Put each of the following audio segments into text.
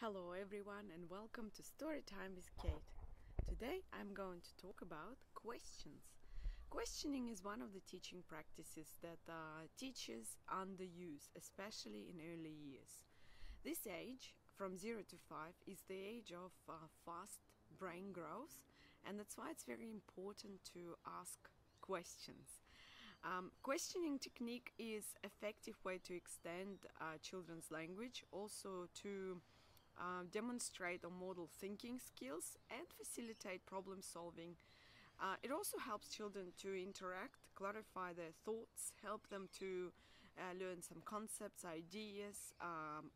Hello everyone and welcome to Storytime with Kate. Today I'm going to talk about questions. Questioning is one of the teaching practices that teachers underuse, especially in early years. This age, from 0 to 5, is the age of fast brain growth, and that's why it's very important to ask questions. Questioning technique is an effective way to extend children's language, also to demonstrate or model thinking skills and facilitate problem solving. It also helps children to interact, clarify their thoughts, help them to learn some concepts, ideas,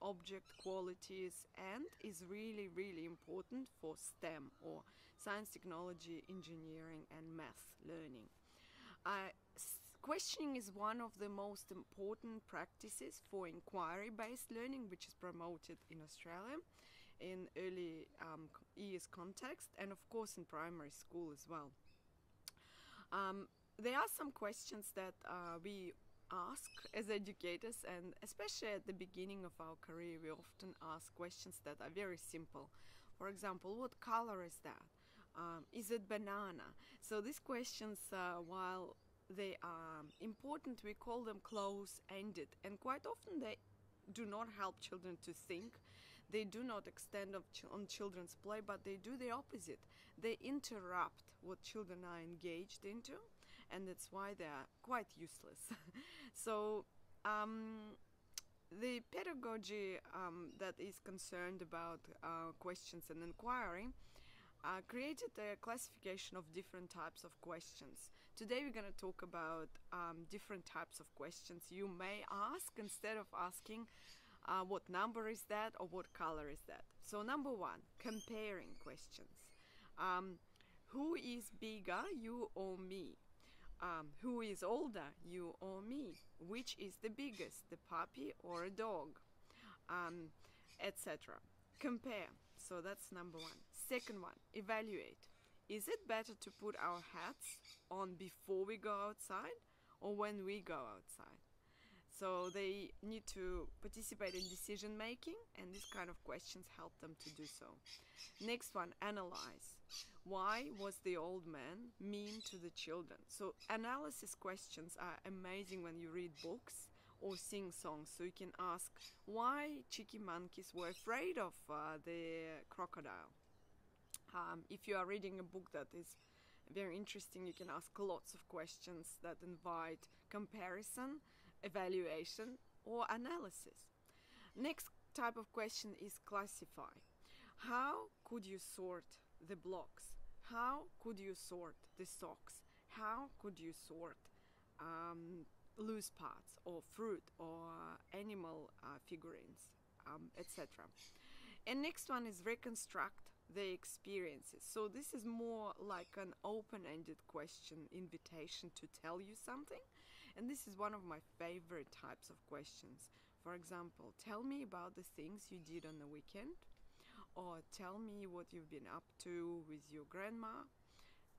object qualities, and is really important for STEM or science, technology, engineering and math learning. Questioning is one of the most important practices for inquiry-based learning, which is promoted in Australia in early years context, and of course in primary school as well. There are some questions that we ask as educators, and especially at the beginning of our career we often ask questions that are very simple. For example, what color is that? Is it banana? So these questions, while they are important, we call them close-ended, and quite often they do not help children to think. They do not extend on children's play, but they do the opposite. They interrupt what children are engaged into, and that's why they are quite useless. So the pedagogy that is concerned about questions and inquiry created a classification of different types of questions. Today we're going to talk about different types of questions you may ask instead of asking what number is that or what color is that. So number one, comparing questions. Who is bigger, you or me? Who is older, you or me? Which is the biggest, the puppy or a dog? Etc. Compare. So that's number one. Second one, evaluate. Is it better to put our hats on before we go outside or when we go outside? So they need to participate in decision making, and these kind of questions help them to do so. Next one, analyze. Why was the old man mean to the children? So analysis questions are amazing when you read books or sing songs. So you can ask why cheeky monkeys were afraid of the crocodile. If you are reading a book that is very interesting, you can ask lots of questions that invite comparison, evaluation or analysis. Next type of question is classify. How could you sort the blocks? How could you sort the socks? How could you sort loose parts or fruit or animal figurines, etc. And next one is reconstruct the experiences. So this is more like an open-ended question, invitation to tell you something, and this is one of my favorite types of questions. For example, tell me about the things you did on the weekend, or tell me what you've been up to with your grandma,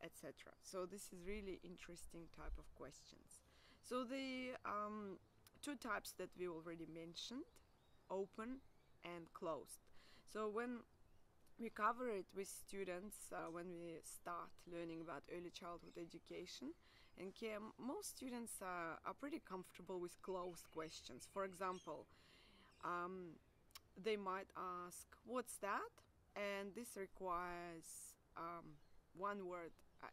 etc. So this is really interesting type of questions. So the two types that we already mentioned, open and closed. So when we cover it with students when we start learning about early childhood education and care, most students are pretty comfortable with closed questions. For example, they might ask, what's that? And this requires one word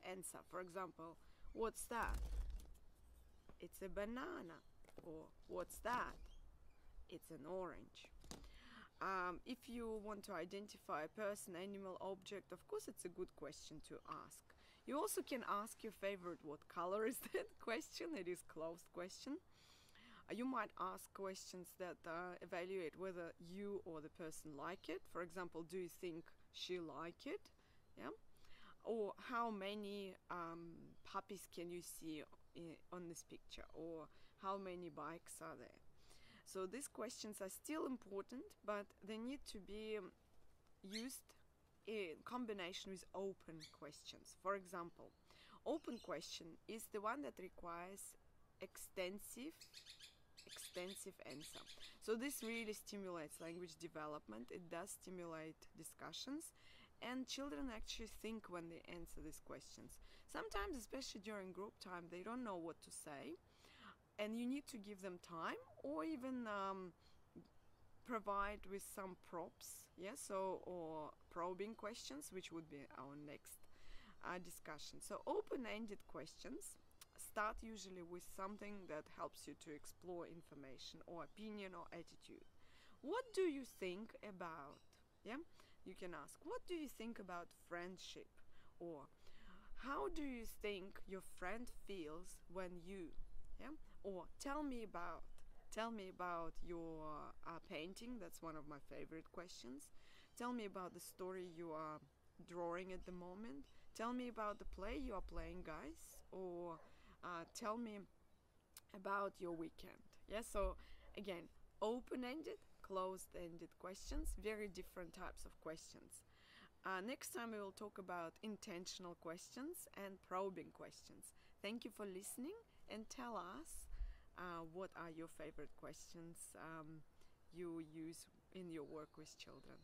answer. For example, what's that? It's a banana. Or what's that? It's an orange. If you want to identify a person, animal, object, of course it's a good question to ask. You also can ask your favorite what color is that question. It is closed question. You might ask questions that evaluate whether you or the person like it. For example, do you think she like it? Yeah. Or how many puppies can you see on this picture? Or how many bikes are there? So these questions are still important, but they need to be used in combination with open questions. For example, open question is the one that requires extensive extensive answer. So this really stimulates language development. It does stimulate discussions, and children actually think when they answer these questions. Sometimes, especially during group time, they don't know what to say, and you need to give them time, or even provide with some props, or probing questions, which would be our next discussion. So open-ended questions start usually with something that helps you to explore information or opinion or attitude. What do you think about? You can ask, what do you think about friendship? Or how do you think your friend feels when you? Or tell me about your painting. That's one of my favorite questions. Tell me about the story you are drawing at the moment. Tell me about the play you are playing, guys. Or tell me about your weekend. So again, open-ended, closed-ended questions, very different types of questions. Next time we will talk about intentional questions and probing questions. Thank you for listening, and tell us what are your favorite questions you use in your work with children.